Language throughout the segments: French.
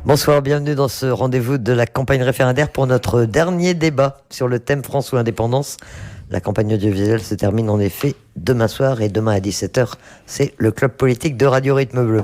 Bonsoir, bienvenue dans ce rendez-vous de la campagne référendaire pour notre dernier débat sur le thème France ou indépendance. La campagne audiovisuelle se termine en effet demain soir et demain à 17h, c'est le club politique de Radio Rythme Bleu.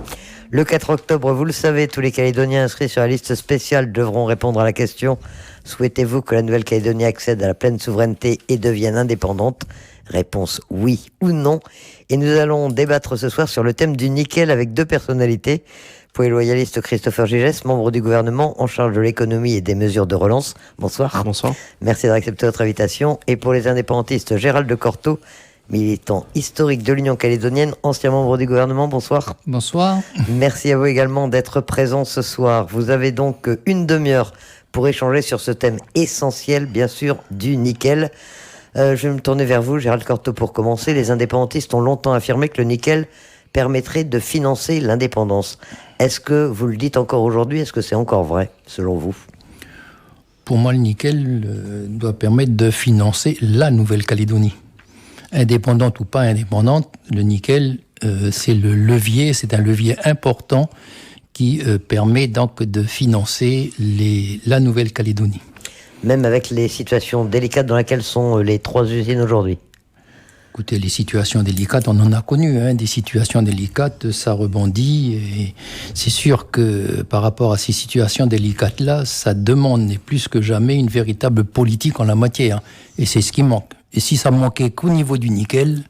Le 4 octobre, vous le savez, tous les Calédoniens inscrits sur la liste spéciale devront répondre à la question « Souhaitez-vous que la Nouvelle-Calédonie accède à la pleine souveraineté et devienne indépendante ?» Réponse oui ou non. Et nous allons débattre ce soir sur le thème du nickel avec deux personnalités. Pour les loyalistes, Christopher Gigès, membre du gouvernement en charge de l'économie et des mesures de relance. Bonsoir. Bonsoir. Merci d'avoir accepté votre invitation. Et pour les indépendantistes, Gérald de Cortot, militant historique de l'Union calédonienne, ancien membre du gouvernement. Bonsoir. Bonsoir. Merci à vous également d'être présent ce soir. Vous avez donc une demi-heure pour échanger sur ce thème essentiel, bien sûr, du nickel. Je vais me tourner vers vous, Gérald Cortot, pour commencer. Les indépendantistes ont longtemps affirmé que le nickel permettrait de financer l'indépendance. Est-ce que vous le dites encore aujourd'hui? Est-ce que c'est encore vrai, selon vous? Pour moi, le nickel doit permettre de financer la Nouvelle-Calédonie. Indépendante ou pas indépendante, le nickel, c'est un levier important qui permet donc de financer la Nouvelle-Calédonie. Même avec les situations délicates dans lesquelles sont les trois usines aujourd'hui? Écoutez, les situations délicates, on en a connu, des situations délicates, ça rebondit, et c'est sûr que par rapport à ces situations délicates-là, ça demande plus que jamais une véritable politique en la matière, et c'est ce qui manque. Et si ça manquait qu'au niveau du nickel,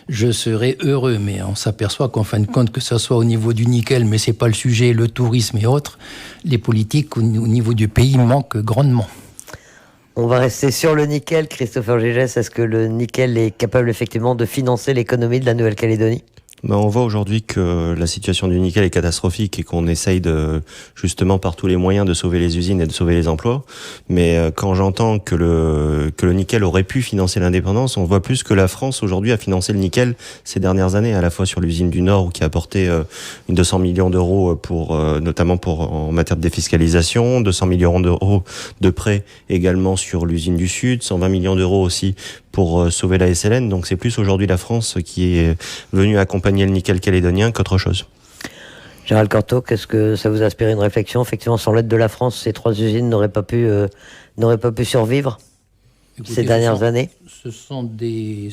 je serais heureux, mais on s'aperçoit qu'en fin de compte, que ce soit au niveau du nickel, mais c'est pas le sujet, le tourisme et autres, les politiques au niveau du pays manquent grandement. On va rester sur le nickel. Christopher Gigès, est-ce que le nickel est capable effectivement de financer l'économie de la Nouvelle-Calédonie ? On voit aujourd'hui que la situation du nickel est catastrophique et qu'on essaye justement par tous les moyens de sauver les usines et de sauver les emplois. Mais quand j'entends que le nickel aurait pu financer l'indépendance, on voit plus que la France aujourd'hui a financé le nickel ces dernières années, à la fois sur l'usine du Nord qui a apporté 200 millions d'euros notamment en matière de défiscalisation, 200 millions d'euros de prêts également sur l'usine du Sud, 120 millions d'euros aussi pour sauver la SLN. Donc c'est plus aujourd'hui la France qui est venue accompagner le nickel calédonien qu'autre chose. Gérald Cortot, qu'est-ce que ça vous a inspiré une réflexion? Effectivement, sans l'aide de la France, ces trois usines n'auraient pas pu survivre. Écoutez, ces dernières années. Ce sont des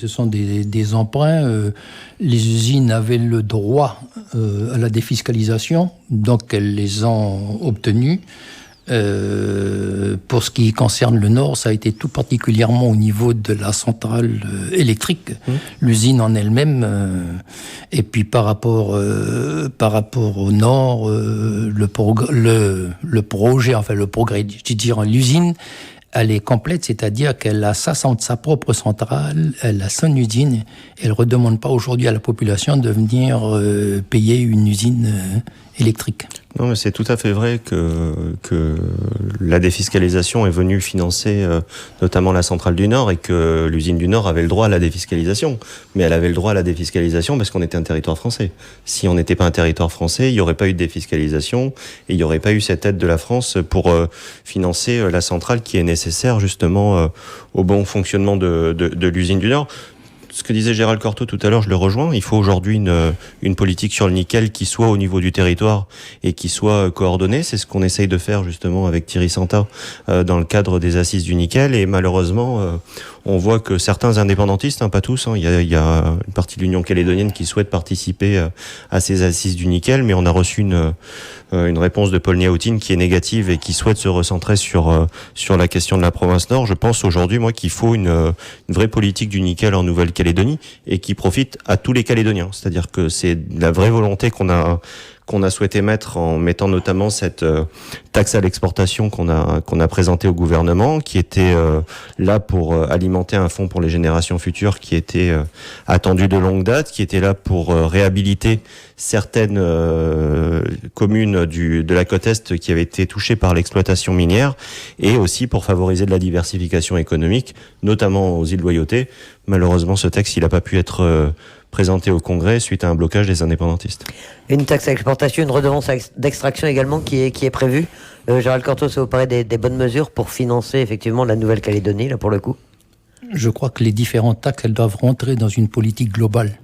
emprunts. Les usines avaient le droit à la défiscalisation, donc elles les ont obtenus. Pour ce qui concerne le Nord, ça a été tout particulièrement au niveau de la centrale électrique, l'usine en elle-même. Et puis par rapport au Nord, le projet, je dirais l'usine, elle est complète, c'est-à-dire qu'elle a sa propre centrale, elle a son usine, elle ne redemande pas aujourd'hui à la population de venir payer une usine électrique. Non, mais c'est tout à fait vrai que la défiscalisation est venue financer notamment la centrale du Nord et que l'usine du Nord avait le droit à la défiscalisation. Mais elle avait le droit à la défiscalisation parce qu'on était un territoire français. Si on n'était pas un territoire français, il n'y aurait pas eu de défiscalisation et il n'y aurait pas eu cette aide de la France pour financer la centrale qui est nécessaire justement au bon fonctionnement de l'usine du Nord. Ce que disait Gérald Cortot tout à l'heure, je le rejoins. Il faut aujourd'hui une politique sur le nickel qui soit au niveau du territoire et qui soit coordonnée. C'est ce qu'on essaye de faire justement avec Thierry Santa dans le cadre des assises du nickel. Et malheureusement, on voit que certains indépendantistes, pas tous, il y a une partie de l'Union calédonienne qui souhaite participer à ces assises du nickel, mais on a reçu une réponse de Paul Niaoutine qui est négative et qui souhaite se recentrer sur la question de la province Nord. Je pense aujourd'hui, moi, qu'il faut une vraie politique du nickel en Nouvelle-Calédonie et qui profite à tous les Calédoniens. C'est-à-dire que c'est la vraie volonté qu'on a souhaité mettre en mettant notamment cette taxe à l'exportation qu'on a présentée au gouvernement, qui était là pour alimenter un fonds pour les générations futures qui était attendu de longue date, qui était là pour réhabiliter certaines communes de la côte Est qui avaient été touchées par l'exploitation minière et aussi pour favoriser de la diversification économique, notamment aux îles Loyauté. Malheureusement, ce texte, il n'a pas pu être présenté au Congrès suite à un blocage des indépendantistes. Une taxe à l'exportation, une redevance d'extraction également qui est prévue. Gérald Cortot, ça vous paraît des bonnes mesures pour financer effectivement la Nouvelle-Calédonie, là pour le coup? Je crois que les différentes taxes, elles doivent rentrer dans une politique globale.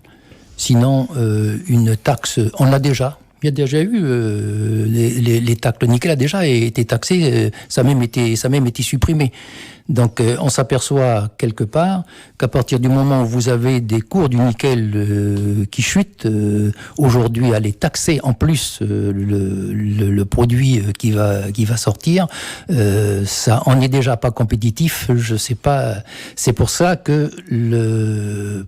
Sinon, une taxe, on l'a déjà. Il y a déjà eu les taxes. Le nickel a déjà été taxé, ça a même été supprimé. Donc on s'aperçoit quelque part qu'à partir du moment où vous avez des cours du nickel qui chutent, aujourd'hui aller taxer en plus le produit qui va sortir, ça on n'est déjà pas compétitif. Je sais pas. C'est pour ça que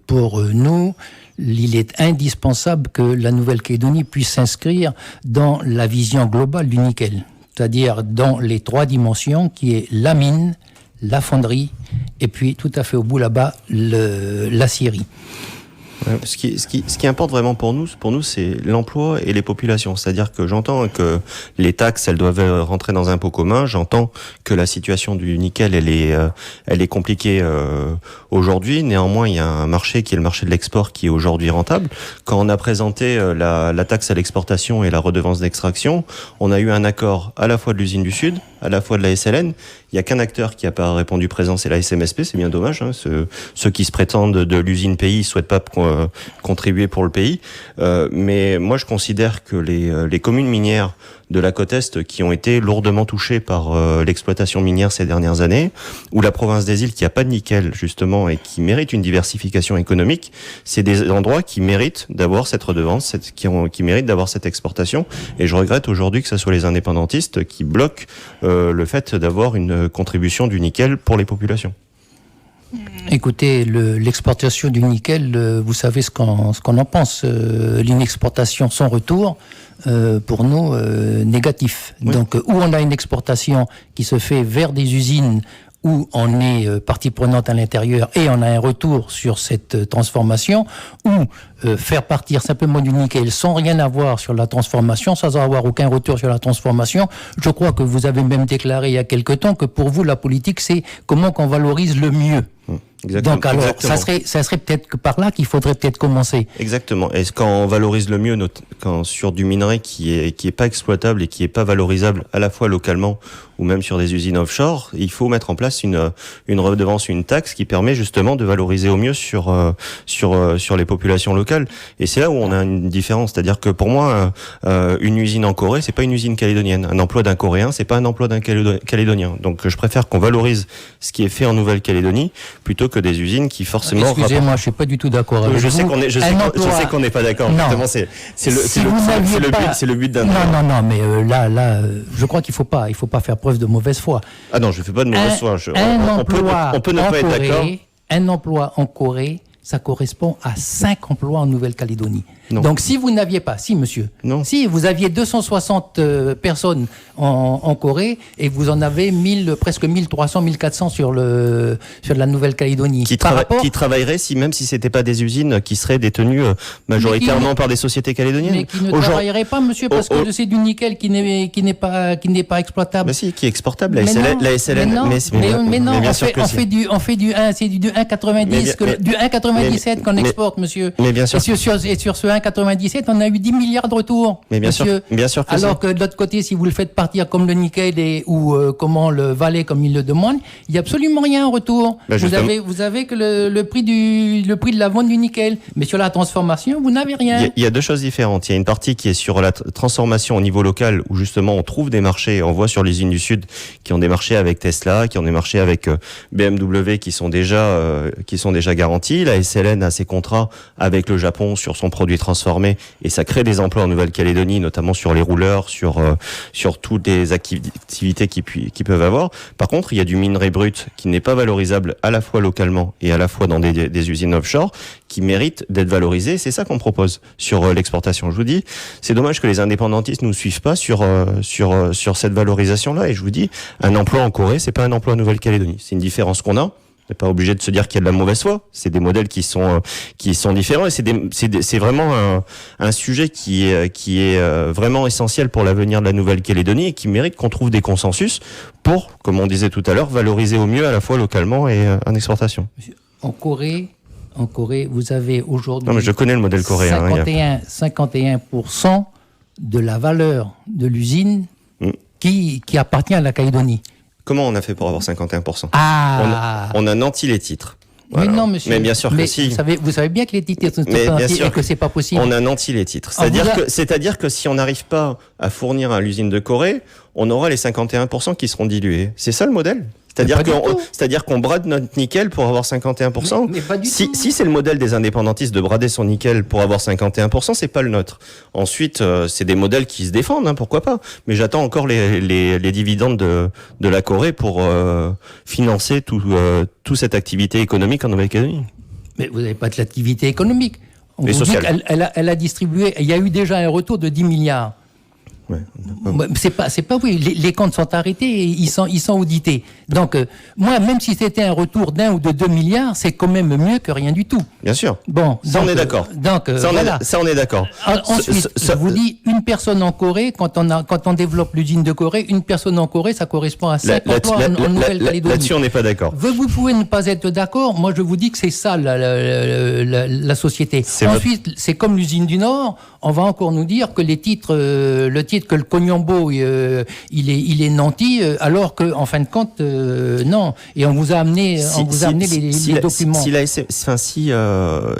pour nous, il est indispensable que la Nouvelle-Calédonie puisse s'inscrire dans la vision globale du nickel, c'est-à-dire dans les 3 dimensions qui est la mine, la fonderie et puis tout à fait au bout là-bas l'acierie. Ce qui importe vraiment pour nous, c'est l'emploi et les populations. C'est-à-dire que j'entends que les taxes, elles doivent rentrer dans un pot commun. J'entends que la situation du nickel, elle est compliquée aujourd'hui. Néanmoins, il y a un marché qui est le marché de l'export qui est aujourd'hui rentable. Quand on a présenté la taxe à l'exportation et la redevance d'extraction, on a eu un accord à la fois de l'usine du Sud, à la fois de la SLN. Il n'y a qu'un acteur qui n'a pas répondu présent, c'est la SMSP, c'est bien dommage. Hein. Ceux qui se prétendent de l'usine pays ne souhaitent pas contribuer pour le pays. Mais moi, je considère que les communes minières de la côte Est qui ont été lourdement touchées par l'exploitation minière ces dernières années, ou la province des îles qui n'a pas de nickel, justement, et qui mérite une diversification économique, c'est des endroits qui méritent d'avoir cette redevance, qui méritent d'avoir cette exportation. Et je regrette aujourd'hui que ce soit les indépendantistes qui bloquent le fait d'avoir une contribution du nickel pour les populations. Écoutez, l'exportation du nickel, vous savez ce qu'on en pense. L'inexportation sans retour, pour nous, négatif. Oui. Donc, où on a une exportation qui se fait vers des usines où on est partie prenante à l'intérieur et on a un retour sur cette transformation, ou faire partir simplement du nickel sans rien avoir sur la transformation, sans avoir aucun retour sur la transformation. Je crois que vous avez même déclaré il y a quelque temps que pour vous, la politique, c'est comment qu'on valorise le mieux. Exactement. Donc alors, ça serait peut-être que par là qu'il faudrait peut-être commencer. Exactement. Et quand on valorise le mieux, quand sur du minerai qui est pas exploitable et qui est pas valorisable à la fois localement ou même sur des usines offshore, il faut mettre en place une redevance, une taxe qui permet justement de valoriser au mieux sur les populations locales. Et c'est là où on a une différence. C'est-à-dire que pour moi, une usine en Corée, c'est pas une usine calédonienne. Un emploi d'un Coréen, c'est pas un emploi d'un Calédonien. Donc je préfère qu'on valorise ce qui est fait en Nouvelle-Calédonie plutôt que des usines qui forcément. Excusez-moi, je suis pas du tout d'accord avec vous. Je sais qu'on n'est pas d'accord. Justement, c'est le but d'un. Non, mais là, je crois qu'il faut pas faire preuve de mauvaise foi. Ah non, je fais pas de mauvaise foi. On peut ne pas être d'accord. Un emploi en Corée, ça correspond à 5 emplois en Nouvelle-Calédonie. Non. Donc si vous n'aviez pas, monsieur, si vous aviez 260 personnes en Corée et vous en avez presque 1300, 1400 sur la Nouvelle-Calédonie. Qui travailleraient même si c'était pas des usines qui seraient détenues majoritairement par des sociétés calédoniennes. Mais qui ne travailleraient pas, monsieur, parce que c'est du nickel qui n'est pas exploitable. Mais si, qui est exportable. La SLN. Mais non, on fait du 1,90, du 1,97 qu'on exporte, monsieur. Mais bien sûr. Et sur ce 1,97, on a eu 10 milliards de retours. Mais bien sûr que alors que de l'autre côté, si vous le faites partir comme le nickel ou comment le Valais comme il le demande, il n'y a absolument rien en retour. Vous avez que le prix de la vente du nickel, mais sur la transformation, vous n'avez rien. Il y a deux choses différentes. Il y a une partie qui est sur la transformation au niveau local, où justement on trouve des marchés. On voit sur les usines du Sud qui ont des marchés avec Tesla, qui ont des marchés avec BMW, qui sont déjà garantis. La SLN a ses contrats avec le Japon sur son produit transformé, et ça crée des emplois en Nouvelle-Calédonie, notamment sur les rouleurs, sur toutes les activités qui peuvent avoir. Par contre, il y a du minerai brut qui n'est pas valorisable à la fois localement et à la fois dans des usines offshore, qui méritent d'être valorisé. C'est ça qu'on propose sur l'exportation. Je vous dis, c'est dommage que les indépendantistes nous suivent pas sur cette valorisation-là. Et je vous dis, un emploi en Corée, c'est pas un emploi en Nouvelle-Calédonie. C'est une différence qu'on a. On n'est pas obligé de se dire qu'il y a de la mauvaise foi. C'est des modèles qui sont différents, et c'est vraiment un sujet qui est vraiment essentiel pour l'avenir de la Nouvelle-Calédonie et qui mérite qu'on trouve des consensus pour, comme on disait tout à l'heure, valoriser au mieux à la fois localement et en exportation. En Corée, vous avez aujourd'hui. Non, mais je connais le modèle coréen. 51% de la valeur de l'usine qui appartient à la Calédonie. Comment on a fait pour avoir 51% ? Ah. On a nanti les titres. Voilà. Mais non, monsieur. Mais bien sûr que si. Vous savez bien que les titres sont nantis et que c'est pas possible. On a nanti les titres. C'est-à-dire que si on n'arrive pas à fournir à l'usine de Corée, on aura les 51% qui seront dilués. C'est ça le modèle ? C'est-à-dire qu'on brade notre nickel pour avoir 51%. Mais pas du tout. Si c'est le modèle des indépendantistes de brader son nickel pour avoir 51%, c'est pas le nôtre. Ensuite, c'est des modèles qui se défendent, pourquoi pas. Mais j'attends encore les dividendes de la Corée pour financer toute cette activité économique en Nouvelle-Calédonie. Mais vous n'avez pas de l'activité économique. Et sociale. Elle a distribué. Il y a eu déjà un retour de 10 milliards. Ouais. C'est pas oui. Les comptes sont arrêtés et ils sont audités. Donc, moi, même si c'était un retour d'1 ou de 2 milliards, c'est quand même mieux que rien du tout. Bien sûr. Bon. Ça, on est d'accord. Ça, on est d'accord. Ensuite, je vous dis, une personne en Corée, quand on développe l'usine de Corée, une personne en Corée, ça correspond à 5 emplois en Nouvelle-Calédonie. Là-dessus, on n'est pas d'accord. Vous pouvez ne pas être d'accord. Moi, je vous dis que c'est ça, la société. Ensuite, c'est comme l'usine du Nord. On va encore nous dire que le titre que le Cognambo, il est nanti, alors que, en fin de compte, non. Et on vous a amené, les documents.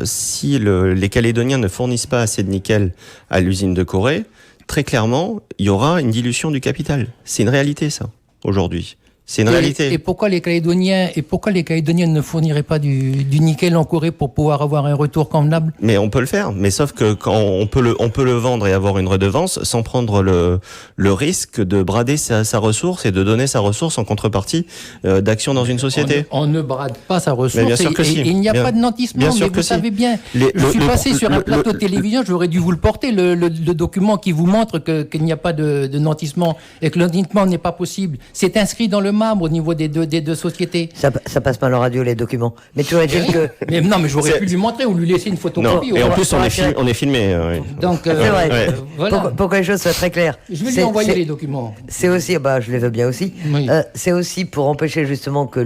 Si les Calédoniens ne fournissent pas assez de nickel à l'usine de Corée, très clairement, il y aura une dilution du capital. C'est une réalité, ça, aujourd'hui. C'est une réalité. Et pourquoi les Calédoniens ne fourniraient pas du nickel en Corée pour pouvoir avoir un retour convenable ? Mais on peut le faire. Mais sauf que quand on peut le vendre et avoir une redevance sans prendre le risque de brader sa ressource et de donner sa ressource en contrepartie d'action dans une société. On ne brade pas sa ressource. Bien sûr que si. Et il n'y a pas de nantissement. Bien sûr mais vous savez bien. Je suis passé sur un plateau de télévision. J'aurais dû vous le porter, le document qui vous montre qu'il n'y a pas de nantissement et que le nantissement n'est pas possible. C'est inscrit dans le marbre au niveau des deux sociétés. Ça passe pas à la radio, les documents. Mais tu aurais dit que... Mais non, mais j'aurais pu lui montrer ou lui laisser une photocopie. Non, et en plus, on est filmé. Donc, c'est vrai. Ouais. Voilà. Pour que les choses soient très claires. Je vais lui envoyer les documents. C'est aussi, je les veux bien aussi. Oui. C'est aussi pour empêcher justement que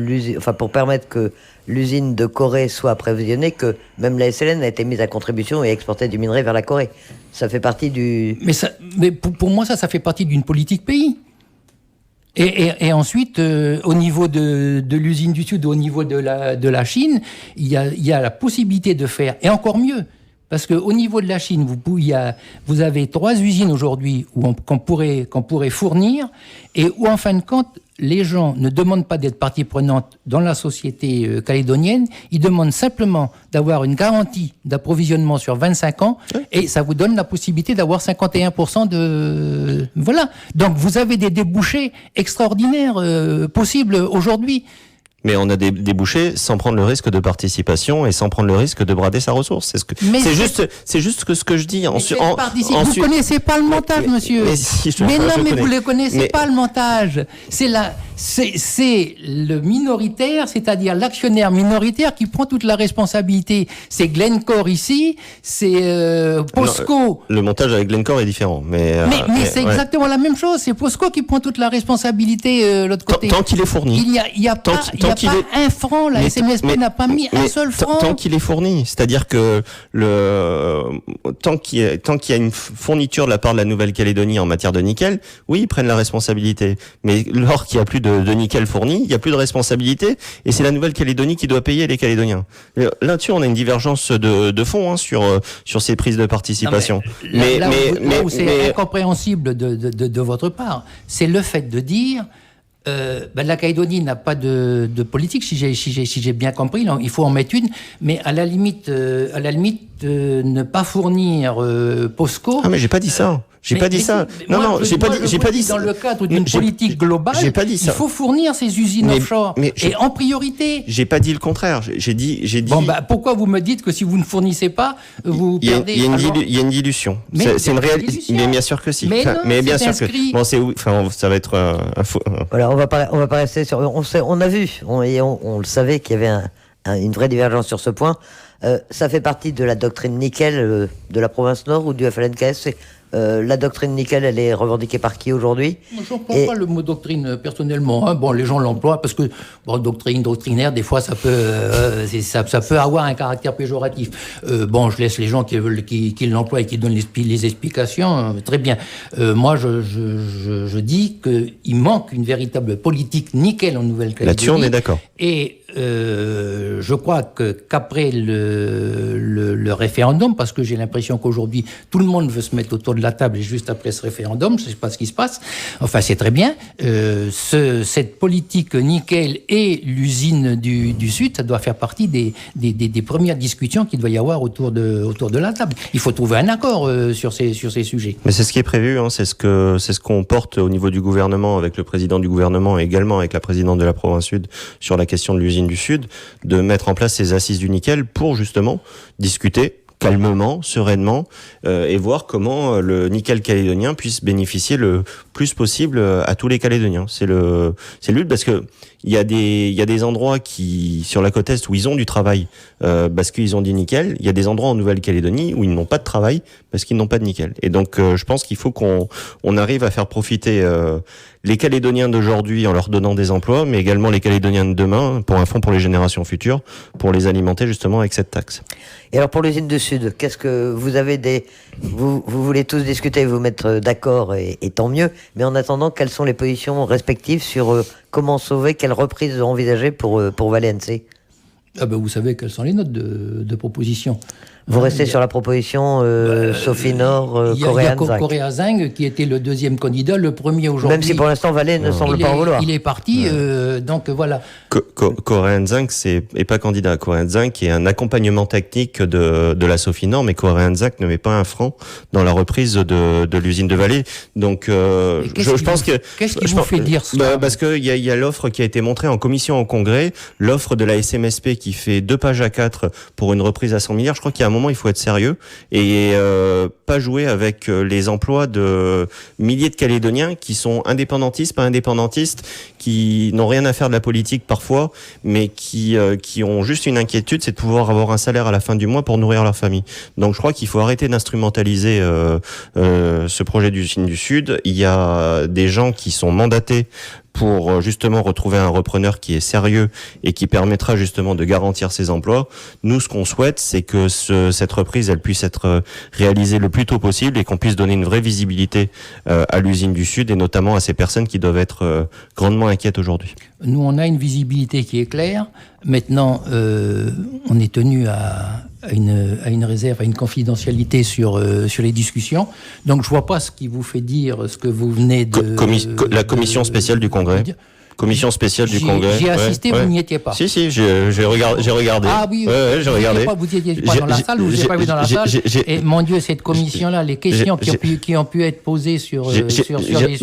pour permettre que l'usine de Corée soit approvisionnée, que même la SLN a été mise à contribution et exportait du minerai vers la Corée. Ça fait partie du... Mais pour moi, ça fait partie d'une politique pays. Et ensuite, au niveau de l'usine du Sud, au niveau de la Chine, il y a la possibilité de faire, et encore mieux, parce qu'au niveau de la Chine, vous avez 3 usines aujourd'hui qu'on pourrait fournir, et où en fin de compte, les gens ne demandent pas d'être partie prenante dans la société calédonienne, ils demandent simplement d'avoir une garantie d'approvisionnement sur 25 ans, et ça vous donne la possibilité d'avoir 51% de... Voilà. Donc vous avez des débouchés extraordinaires possibles aujourd'hui. Mais on a des débouchés sans prendre le risque de participation et sans prendre le risque de brader sa ressource. C'est juste que ce que je dis. Vous connaissez pas le montage, monsieur. Mais vous ne connaissez pas le montage. C'est le minoritaire, c'est-à-dire l'actionnaire minoritaire qui prend toute la responsabilité. C'est Glencore ici, c'est POSCO. Le montage avec Glencore est différent. Mais c'est exactement la même chose. C'est POSCO qui prend toute la responsabilité l'autre côté. Tant qu'il est fourni. Il y a pas un franc. La SMSP n'a pas mis un seul franc. Tant qu'il est fourni. C'est-à-dire que tant qu'il y a une fourniture de la part de la Nouvelle-Calédonie en matière de nickel, oui, ils prennent la responsabilité. Mais lorsqu'il n'y a plus de nickel fourni, il n'y a plus de responsabilité, et c'est la Nouvelle-Calédonie qui doit payer les Calédoniens. Là-dessus, on a une divergence de fond sur ces prises de participation. Là où c'est incompréhensible de votre part, c'est le fait de dire la Calédonie n'a pas de politique, si j'ai bien compris. Il faut en mettre une, mais à la limite, ne pas fournir POSCO. Ah, mais j'ai pas dit ça. J'ai pas dit ça. Non, j'ai pas dit ça. Dans le cadre d'une politique globale, j'ai pas dit ça. Il faut fournir ces usines offshore et en priorité. J'ai pas dit le contraire. J'ai dit. Bon, pourquoi vous me dites que si vous ne fournissez pas, vous perdez? Il y a une dilution. C'est une réalité. Mais bien sûr que si. Mais bien sûr que. Bon, ça va être un faux. Voilà, on va pas rester sur. On a vu, on le savait qu'il y avait une vraie divergence sur ce point. Ça fait partie de la doctrine nickel de la province Nord ou du FLNKS. La doctrine nickel, elle est revendiquée par qui aujourd'hui? Moi, je n'emploie pas le mot doctrine personnellement. Bon, les gens l'emploient parce que doctrinaire, des fois, ça peut avoir un caractère péjoratif. Je laisse les gens qui l'emploient et qui donnent les explications. Très bien. Moi, je dis qu'il manque une véritable politique nickel en Nouvelle-Calédonie. Là-dessus, on est d'accord. Et je crois qu'après le référendum, parce que j'ai l'impression qu'aujourd'hui tout le monde veut se mettre autour de la table et juste après ce référendum, je ne sais pas ce qui se passe, enfin c'est très bien, cette politique nickel et l'usine du Sud, ça doit faire partie des premières discussions qu'il doit y avoir autour de la table. Il faut trouver un accord sur ces sujets. Mais c'est ce qui est prévu, hein, c'est ce qu'on porte au niveau du gouvernement, avec le président du gouvernement et également avec la présidente de la province Sud sur la question de l'usine du Sud, de mettre en place ces assises du nickel pour justement discuter calmement, sereinement, et voir comment le nickel calédonien puisse bénéficier le plus possible à tous les Calédoniens. C'est le but, parce que il y a des endroits sur la côte est où ils ont du travail parce qu'ils ont du nickel. Il y a des endroits en Nouvelle-Calédonie où ils n'ont pas de travail parce qu'ils n'ont pas de nickel. Et donc je pense qu'il faut qu'on arrive à faire profiter les Calédoniens d'aujourd'hui en leur donnant des emplois, mais également les Calédoniens de demain pour un fonds pour les générations futures, pour les alimenter justement avec cette taxe. Et alors pour l'usine du Sud, qu'est-ce que vous avez vous voulez tous discuter et vous mettre d'accord, et tant mieux, mais en attendant, quelles sont les positions respectives sur comment sauver, quelle reprise envisager pour Valencia? Vous savez quelles sont les notes de proposition. Vous restez sur la proposition Sofinor, Correa Zinc, qui était le deuxième candidat, le premier aujourd'hui. Même si pour l'instant Valais ne semble pas en vouloir. Il est parti, donc voilà. Correa Zinc est pas candidat. Correa Zinc est un accompagnement technique de la Sofinor, mais Correa Zinc ne met pas un franc dans la reprise de l'usine de Valais. Donc je pense que... Qu'est-ce qui vous fait dire ça? Parce qu'il y a l'offre qui a été montrée en commission au Congrès, l'offre de la SMSP qui fait 2 pages A4 pour une reprise à 100 milliards. Je crois qu'il y a un moment, il faut être sérieux et pas jouer avec les emplois de milliers de Calédoniens qui sont indépendantistes, pas indépendantistes, qui n'ont rien à faire de la politique parfois, mais qui ont juste une inquiétude, c'est de pouvoir avoir un salaire à la fin du mois pour nourrir leur famille. Donc je crois qu'il faut arrêter d'instrumentaliser ce projet d'usine du Sud. Il y a des gens qui sont mandatés pour justement retrouver un repreneur qui est sérieux et qui permettra justement de garantir ses emplois. Nous, ce qu'on souhaite, c'est que cette reprise, elle puisse être réalisée le plus tôt possible et qu'on puisse donner une vraie visibilité à l'usine du Sud et notamment à ces personnes qui doivent être grandement inquiètes aujourd'hui. Nous, on a une visibilité qui est claire. Maintenant, on est tenu à une réserve, à une confidentialité sur les discussions. Donc, je vois pas ce qui vous fait dire ce que vous venez de... La commission spéciale du Congrès. Commission spéciale du Congrès. J'y ai assisté, vous n'y étiez pas. Si, j'ai regardé. Ah oui, j'ai regardé. Vous n'étiez pas dans la salle, ou vous n'avez pas vu dans la salle. Et mon Dieu, cette commission-là, les questions qui ont pu être posées sur les sujets,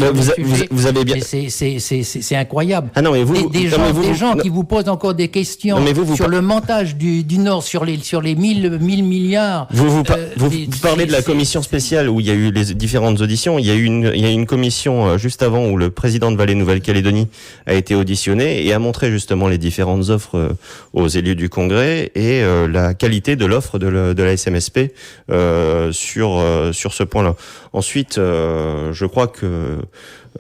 vous avez bien... c'est incroyable. Ah non, mais des gens qui vous posent encore des questions sur le montage du Nord, sur les 1000 milliards. Vous parlez de la commission spéciale où il y a eu les différentes auditions. Il y a eu une commission juste avant où le président de Valais Nouvelle-Calédonie a été auditionné et a montré justement les différentes offres aux élus du Congrès et la qualité de l'offre de la SMSP sur ce point-là. Ensuite, je crois que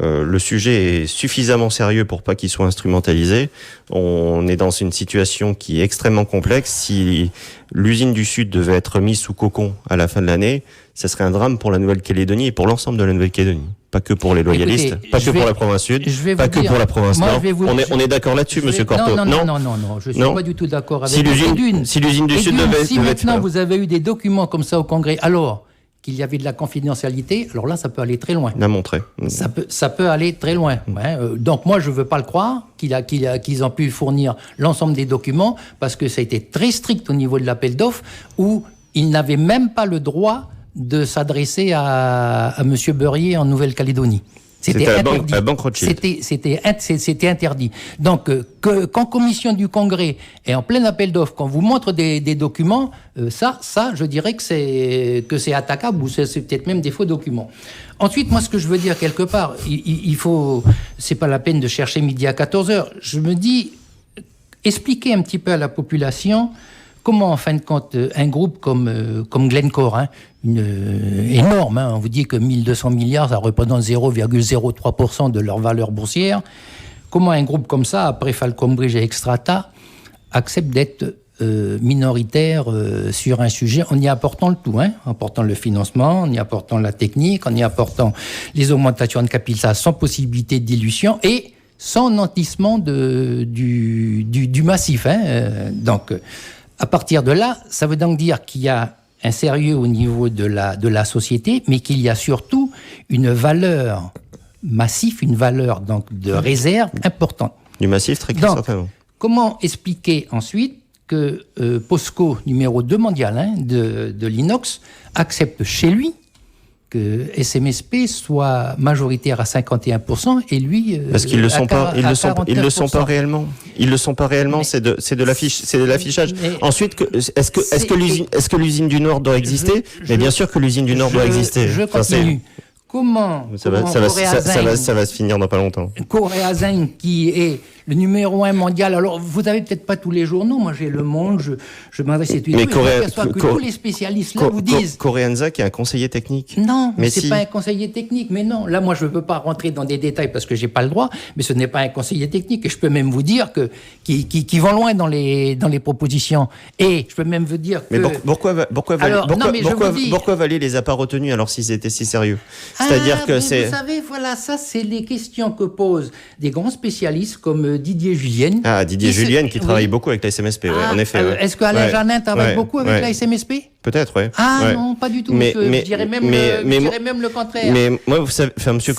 le sujet est suffisamment sérieux pour pas qu'il soit instrumentalisé. On est dans une situation qui est extrêmement complexe. Si l'usine du Sud devait être mise sous cocon à la fin de l'année, ça serait un drame pour la Nouvelle-Calédonie et pour l'ensemble de la Nouvelle-Calédonie. Pas que pour les loyalistes, pas que pour la province Sud, pas que pour la province Nord. On est d'accord là-dessus, monsieur Cortot? Non, je suis pas du tout d'accord avec vous. Si l'usine du Sud devait... Si maintenant vous avez eu des documents comme ça au Congrès, alors qu'il y avait de la confidentialité, alors là, ça peut aller très loin. L'a montré. Ça peut aller très loin. Donc moi, je veux pas le croire qu'ils ont pu fournir l'ensemble des documents parce que ça a été très strict au niveau de l'appel d'offres où ils n'avaient même pas le droit de s'adresser à M. Beurrier en Nouvelle-Calédonie. C'était interdit. La banque Rothschild. C'était interdit. Donc, qu'en commission du Congrès et en plein appel d'offres, qu'on vous montre des documents, ça, je dirais que c'est attaquable ou c'est peut-être même des faux documents. Ensuite, moi, ce que je veux dire quelque part, c'est pas la peine de chercher midi à 14h. Je me dis, expliquer un petit peu à la population comment, en fin de compte, un groupe comme Glencore, énorme, on vous dit que 1200 milliards, ça représente 0,03% de leur valeur boursière, comment un groupe comme ça, après Falcon Bridge et Extrata, accepte d'être minoritaire sur un sujet en y apportant le tout, en apportant le financement, en y apportant la technique, en y apportant les augmentations de capital sans possibilité de dilution et sans nantissement du massif. Donc, à partir de là, ça veut donc dire qu'il y a un sérieux au niveau de la société, mais qu'il y a surtout une valeur massive, une valeur donc de réserve importante. Du massif, très donc, certainement. Comment expliquer ensuite que POSCO, numéro 2 mondial de l'inox, accepte chez lui que SMSP soit majoritaire à 51% et lui parce qu'ils le sont pas, ils le sont pas réellement. Ils le sont pas réellement. C'est de l'affichage. Ensuite, est-ce que l'usine du Nord doit exister? Mais bien sûr que l'usine du Nord doit exister. Je continue. Comment ça va se finir dans pas longtemps. Coréazen, qui est le numéro 1 mondial. Alors, vous n'avez peut-être pas tous les journaux. Moi, j'ai Le Monde, je m'adresse à Twitter. Mais tous les spécialistes là vous disent. Coréanza, qui est un conseiller technique. Non, mais c'est pas un conseiller technique. Mais non, là, moi, je ne peux pas rentrer dans des détails parce que j'ai pas le droit. Mais ce n'est pas un conseiller technique. Et je peux même vous dire qu'ils vont loin dans les propositions. Et je peux même vous dire que. Mais pourquoi Vallée les a pas retenus alors s'ils étaient si sérieux? C'est-à-dire que c'est. Vous savez, voilà, ça, c'est les questions que posent des grands spécialistes comme Didier Julienne. Ah, Didier Julienne qui travaille beaucoup avec la SMSP, en effet. Est-ce qu'Alain Janin travaille beaucoup avec la SMSP? Peut-être, oui. Non, pas du tout. Je dirais même le contraire. Mais moi, vous savez, Monsieur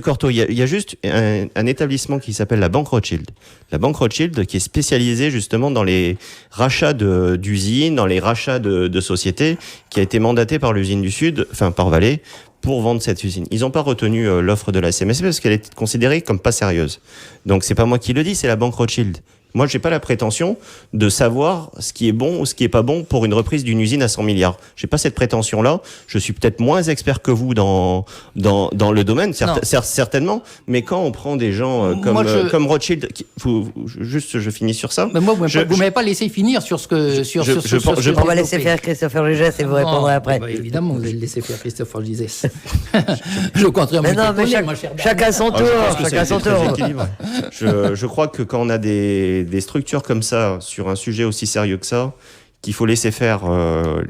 Cortot, il y a juste un établissement qui s'appelle la Banque Rothschild. La Banque Rothschild qui est spécialisée justement dans les rachats d'usines, dans les rachats de sociétés, qui a été mandatée par l'usine du Sud, par Vallée, pour vendre cette usine. Ils n'ont pas retenu l'offre de la SMSP parce qu'elle est considérée comme pas sérieuse. Donc c'est pas moi qui le dis, c'est la Banque Rothschild. Moi, j'ai pas la prétention de savoir ce qui est bon ou ce qui est pas bon pour une reprise d'une usine à 100 milliards. J'ai pas cette prétention-là. Je suis peut-être moins expert que vous dans le domaine, certainement. Mais quand on prend des gens comme Rothschild, je finis sur ça. Mais moi, vous m'avez pas laissé finir sur ce que on va laisser faire Christopher Ligès et vous répondrez après. Évidemment, vous allez laisser faire Christopher Ligès. Je compterai. Mais non, mais chacun son tour. Chacun son tour. Je crois que quand on a des structures comme ça, sur un sujet aussi sérieux que ça, qu'il faut laisser faire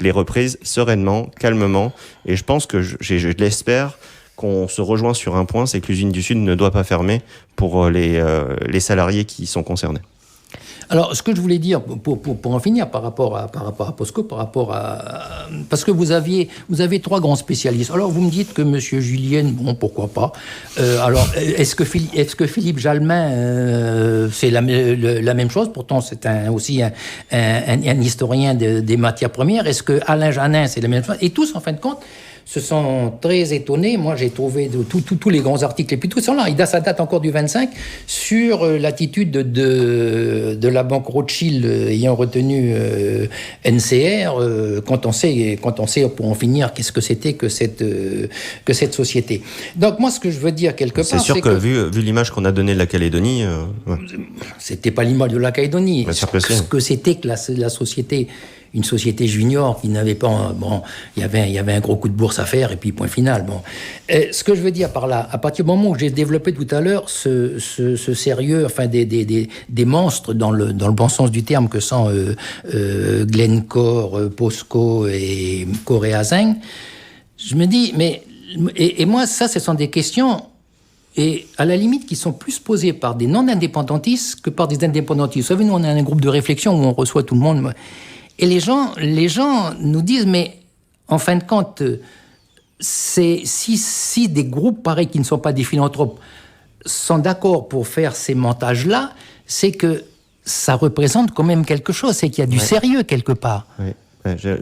les reprises sereinement, calmement. Et je pense que je l'espère qu'on se rejoint sur un point, c'est que l'usine du Sud ne doit pas fermer pour les salariés qui sont concernés. Alors, ce que je voulais dire, pour en finir, par rapport à POSCO, parce que vous avez 3 grands spécialistes. Alors, vous me dites que M. Julienne, bon, pourquoi pas. Alors, est-ce que Philippe Jalmin, c'est la même chose? Pourtant, c'est aussi un historien des matières premières. Est-ce que Alain Janin, c'est la même chose? Et tous, en fin de compte, se sont très étonnés. Moi, j'ai trouvé tous les grands articles, et puis tout ça là, ça date encore du 25, sur l'attitude de la banque Rothschild ayant retenu NCR, quand on sait, pour en finir, qu'est-ce que c'était que cette société. Donc, moi, ce que je veux dire quelque part, c'est sûr que vu l'image qu'on a donnée de la Calédonie... C'était pas l'image de la Calédonie. Ce que c'était que la société... Une société junior qui n'avait pas... il y avait un gros coup de bourse à faire, et puis point final. Bon. Ce que je veux dire par là, à partir du moment où j'ai développé tout à l'heure ce sérieux, enfin des monstres dans le bon sens du terme que sont Glencore, POSCO et Coréazen, je me dis, et moi, ça, ce sont des questions... Et à la limite, qui sont plus posées par des non-indépendantistes que par des indépendantistes. Vous savez, nous, on a un groupe de réflexion où on reçoit tout le monde... Et les gens nous disent, mais en fin de compte, si des groupes pareils qui ne sont pas des philanthropes sont d'accord pour faire ces montages-là, c'est que ça représente quand même quelque chose, c'est qu'il y a du sérieux quelque part. Oui.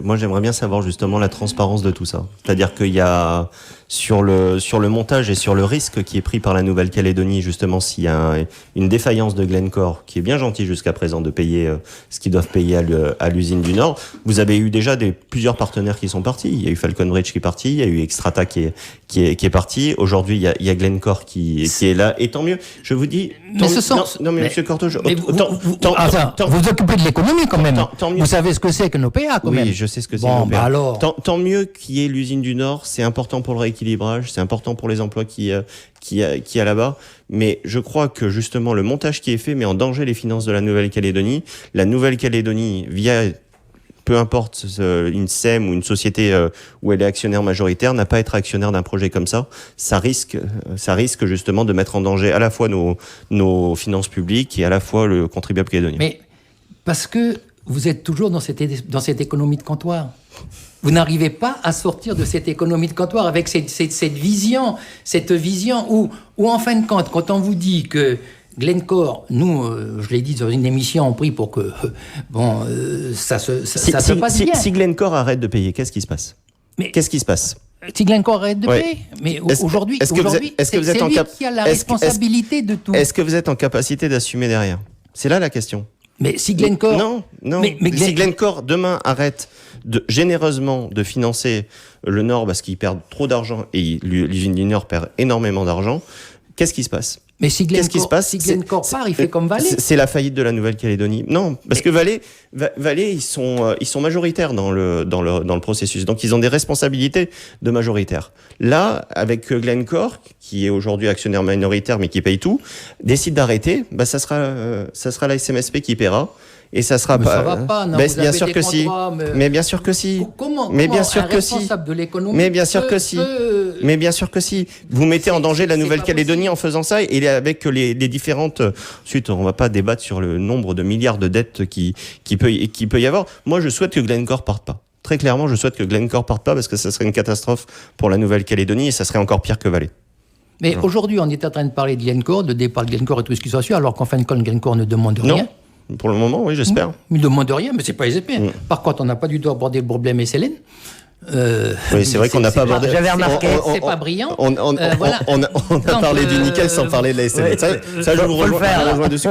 Moi, j'aimerais bien savoir justement la transparence de tout ça. C'est-à-dire qu'il y a sur le montage et sur le risque qui est pris par la Nouvelle-Calédonie, justement, s'il y a une défaillance de Glencore, qui est bien gentil jusqu'à présent de payer ce qu'ils doivent payer à l'usine du Nord, vous avez eu déjà plusieurs partenaires qui sont partis. Il y a eu Falcon Ridge qui est parti, il y a eu Extrata qui est parti. Aujourd'hui, il y a Glencore qui est là. Et tant mieux. Je vous dis. Non, mais Monsieur Cortot, vous occupez de l'économie quand même. Vous savez ce que c'est que nos PA quand même. Oui, je sais ce que c'est. Alors. Tant mieux qu'il y ait l'usine du Nord. C'est important pour le rééquilibrage. C'est important pour les emplois qui a là-bas. Mais je crois que justement le montage qui est fait met en danger les finances de la Nouvelle-Calédonie. La Nouvelle-Calédonie, via peu importe une SEM ou une société où elle est actionnaire majoritaire, n'a pas à être actionnaire d'un projet comme ça. Ça risque justement de mettre en danger à la fois nos finances publiques et à la fois le contribuable calédonien. Mais parce que vous êtes toujours dans cette économie de comptoir. Vous n'arrivez pas à sortir de cette économie de comptoir avec cette vision où en fin de compte, quand on vous dit que Glencore, nous, je l'ai dit dans une émission, on prie pour que ça se passe bien. Si Glencore arrête de payer, qu'est-ce qui se passe ? Qu'est-ce qui se passe ? Si Glencore arrête de payer, mais aujourd'hui, c'est lui qui a la responsabilité de tout. Est-ce que vous êtes en capacité d'assumer derrière ? C'est là la question. Mais si Glencore... Non. Si Glencore, demain, arrête généreusement de financer le Nord parce qu'ils perdent trop d'argent et l'usine du Nord perd énormément d'argent, qu'est-ce qui se passe ? Mais si Glencore part, il fait comme Vale. C'est la faillite de la Nouvelle-Calédonie. Non, parce que Vale, ils sont majoritaires dans le processus. Donc, ils ont des responsabilités de majoritaire. Là, avec Glencore, qui est aujourd'hui actionnaire minoritaire, mais qui paye tout, décide d'arrêter, ça sera la SMSP qui paiera. Et ça sera mais pas. Ça va pas, non, bien sûr que si. Mais bien sûr que si. Mais bien sûr que si. Mais bien sûr que si. Mais bien sûr que si. Vous mettez en danger la Nouvelle-Calédonie en faisant ça, et avec les différentes. Ensuite, on va pas débattre sur le nombre de milliards de dettes qui peut y avoir. Moi, je souhaite que Glencore parte pas. Très clairement, je souhaite que Glencore parte pas parce que ça serait une catastrophe pour la Nouvelle-Calédonie et ça serait encore pire que Vale. Mais aujourd'hui, on est en train de parler de Glencore, de départ de Glencore et tout ce qui s'ensuit, alors qu'en fin de compte, Glencore ne demande rien. Non. Pour le moment, oui, j'espère. Il ne demande rien, mais ce n'est pas les épées. Par contre, on n'a pas du tout abordé le problème SLN. Oui, c'est vrai qu'on n'a pas abordé. J'avais remarqué, c'est pas brillant. On a parlé du nickel sans parler de la SLN. Ça, je vous rejoins dessus.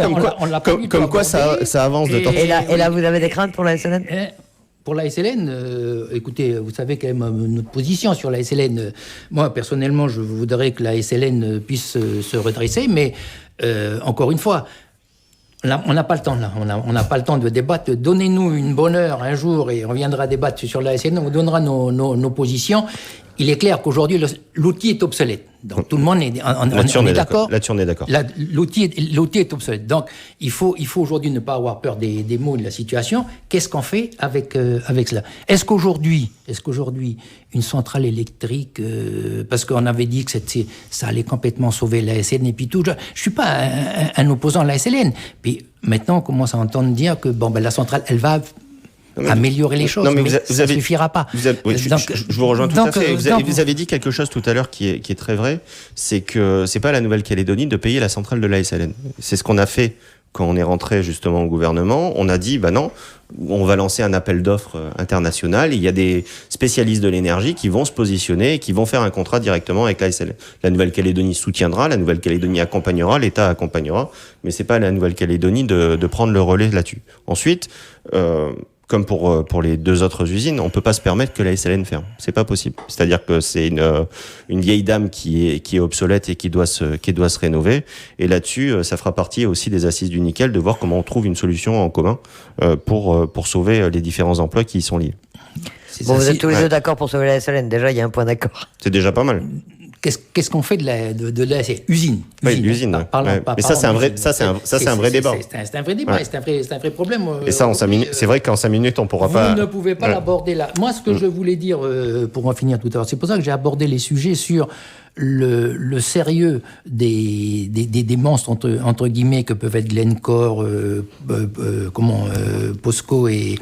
Comme quoi, ça avance de temps. Et là, vous avez des craintes pour la SLN ? Pour la SLN, écoutez, vous savez quand même notre position sur la SLN. Moi, personnellement, je voudrais que la SLN puisse se redresser, mais encore une fois, on n'a pas le temps là. On n'a pas le temps de débattre. Donnez-nous une bonne heure un jour et on viendra débattre sur la SLN. On vous donnera nos positions. Il est clair qu'aujourd'hui, l'outil est obsolète. Donc tout le monde est d'accord. Là-dessus, on est d'accord. L'outil est obsolète. Donc il faut aujourd'hui ne pas avoir peur des mots de la situation. Qu'est-ce qu'on fait avec cela ? Est-ce qu'aujourd'hui, une centrale électrique, parce qu'on avait dit que ça allait complètement sauver la SLN et puis tout. Je suis pas un opposant à la SLN. Puis maintenant, on commence à entendre dire que la centrale, elle va améliorer les choses, mais ça ne suffira pas. Je vous rejoins tout à fait. Vous avez dit quelque chose tout à l'heure qui est très vrai, c'est que c'est pas la Nouvelle-Calédonie de payer la centrale de la SLN. C'est ce qu'on a fait quand on est rentré justement au gouvernement. On a dit, non, on va lancer un appel d'offres international. Il y a des spécialistes de l'énergie qui vont se positionner et qui vont faire un contrat directement avec la SLN. La Nouvelle-Calédonie soutiendra, la Nouvelle-Calédonie accompagnera, l'État accompagnera, mais c'est pas la Nouvelle-Calédonie de prendre le relais là-dessus. Ensuite, comme pour les deux autres usines, on peut pas se permettre que la SLN ferme. C'est pas possible. C'est-à-dire que c'est une vieille dame qui est obsolète et qui doit se rénover. Et là-dessus, ça fera partie aussi des assises du nickel de voir comment on trouve une solution en commun pour sauver les différents emplois qui y sont liés. Bon, vous êtes tous les deux d'accord pour sauver la SLN. Déjà, il y a un point d'accord. C'est déjà pas mal. Qu'est-ce qu'on fait de la usine? Oui, l'usine. Mais ça, c'est un vrai débat. C'est un vrai débat, c'est un vrai problème. Et ça, c'est vrai qu'en 5 minutes, on pourra pas. Vous ne pouvez pas l'aborder là. Moi, ce que je voulais dire, pour en finir tout à l'heure, c'est pour ça que j'ai abordé les sujets sur le sérieux des monstres entre guillemets que peuvent être Glencore, POSCO et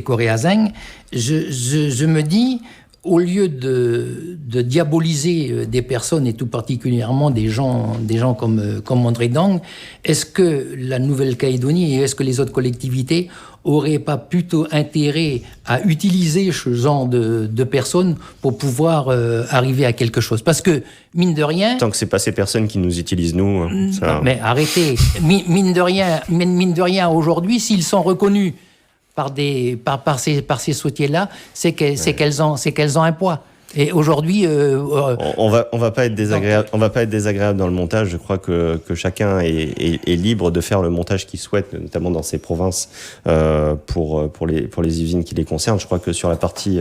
Coréazing. Je me dis, au lieu de diaboliser des personnes, et tout particulièrement des gens comme André Dang, est-ce que la Nouvelle-Calédonie et est-ce que les autres collectivités auraient pas plutôt intérêt à utiliser ce genre de personnes pour pouvoir arriver à quelque chose ? Parce que, mine de rien... Tant que c'est pas ces personnes qui nous utilisent, nous... ça... Non, mais arrêtez. Mine de rien, aujourd'hui, s'ils sont reconnus par ces sociétés-là, c'est qu'elles ont un poids. Et aujourd'hui, on va pas être désagréable. On va pas être désagréable dans le montage. Je crois que chacun est libre de faire le montage qu'il souhaite, notamment dans ses provinces, pour les usines qui les concernent. Je crois que sur la partie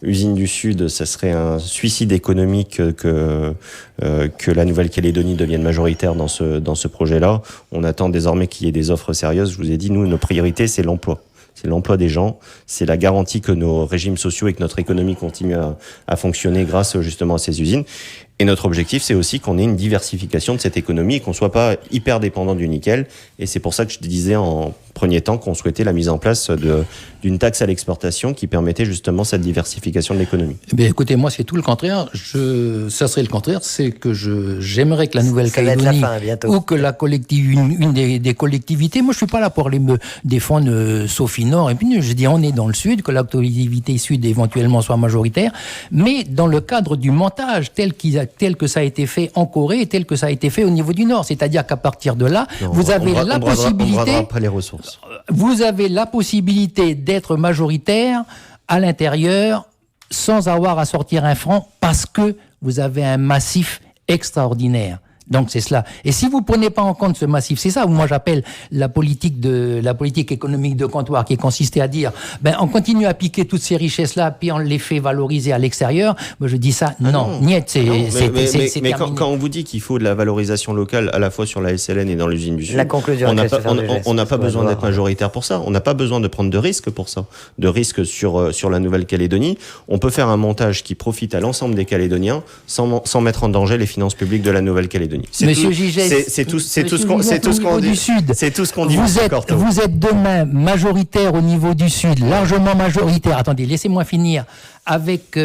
usine du Sud, ça serait un suicide économique que la Nouvelle-Calédonie devienne majoritaire dans ce projet-là. On attend désormais qu'il y ait des offres sérieuses. Je vous ai dit, nous, nos priorités, c'est l'emploi. c'est l'emploi des gens, c'est la garantie que nos régimes sociaux et que notre économie continue à fonctionner grâce justement à ces usines. Et notre objectif, c'est aussi qu'on ait une diversification de cette économie et qu'on soit pas hyper dépendant du nickel. Et c'est pour ça que je disais en premier temps qu'on souhaitait la mise en place d'une taxe à l'exportation qui permettait justement cette diversification de l'économie. Eh bien, écoutez, moi, c'est tout le contraire. Ça serait le contraire. C'est que j'aimerais que la Nouvelle-Calédonie ou que une des collectivités, moi, je suis pas là pour aller me défendre Sophie Nord. Et puis, je dis, on est dans le sud, que la collectivité sud éventuellement soit majoritaire, mais dans le cadre du montage tel que ça a été fait en Corée et tel que ça a été fait au niveau du Nord. C'est-à-dire qu'à partir de là, vous avez la possibilité... après les ressources. Vous avez la possibilité d'être majoritaire à l'intérieur sans avoir à sortir un franc parce que vous avez un massif extraordinaire. Donc c'est cela. Et si vous prenez pas en compte ce massif, c'est ça où moi j'appelle la politique économique de comptoir, qui consistait à dire, on continue à piquer toutes ces richesses-là, puis on les fait valoriser à l'extérieur. Moi je dis ça, niet, c'est mais quand on vous dit qu'il faut de la valorisation locale à la fois sur la SLN et dans l'usine du Sud, la conclusion on n'a pas besoin d'être majoritaire pour ça. On n'a pas besoin de prendre de risques pour ça, de risques sur la Nouvelle-Calédonie. On peut faire un montage qui profite à l'ensemble des Calédoniens sans mettre en danger les finances publiques de la Nouvelle-Calédonie. Monsieur Gigès, c'est tout ce qu'on dit. C'est tout ce qu'on dit. Vous êtes demain majoritaire au niveau du Sud, largement majoritaire. Attendez, laissez-moi finir. Avec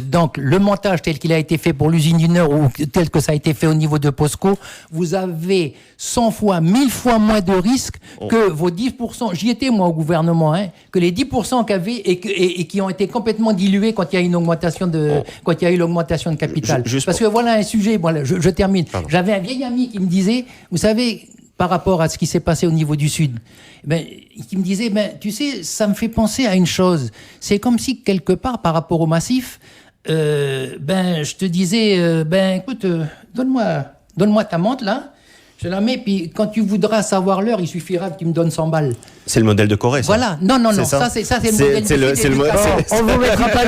donc le montage tel qu'il a été fait pour l'usine du Nord ou tel que ça a été fait au niveau de POSCO, vous avez 100 fois, 1000 fois moins de risques que vos 10%. J'y étais moi au gouvernement, que les 10% qu'avaient et qui ont été complètement dilués quand il y a une augmentation quand il y a eu l'augmentation de capital. Parce que voilà un sujet. Voilà, je termine. Pardon. J'avais un vieil ami qui me disait, vous savez, par rapport à ce qui s'est passé au niveau du Sud, qui me disait, tu sais, ça me fait penser à une chose. C'est comme si, quelque part, par rapport au massif, je te disais, écoute, donne-moi ta montre, là, je la mets, puis quand tu voudras savoir l'heure, il suffira que tu me donnes 100 balles. C'est le modèle de Corée, ça. Voilà. Non. Ça, c'est le modèle on vous mettra pas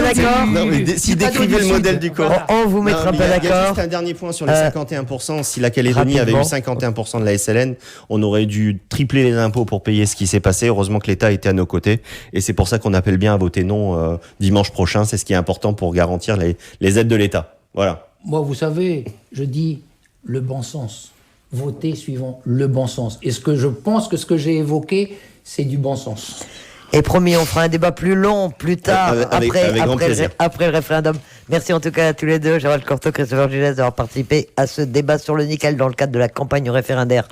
d'accord. Non, mais si décrivez le modèle du Corée. On vous mettra pas d'accord. Il y a juste un dernier point sur les 51%. Si la Calédonie avait eu 51% de la SLN, on aurait dû tripler les impôts pour payer ce qui s'est passé. Heureusement que l'État était à nos côtés. Et c'est pour ça qu'on appelle bien à voter non dimanche prochain. C'est ce qui est important pour garantir les aides de l'État. Voilà. Moi, vous savez, je dis le bon sens. Voter suivant le bon sens. Et je pense que ce que j'ai évoqué, c'est du bon sens. Et promis, on fera un débat plus long, plus tard, après le référendum. Merci en tout cas à tous les deux, Gérald Cortot, Christopher Gigès, d'avoir participé à ce débat sur le nickel dans le cadre de la campagne référendaire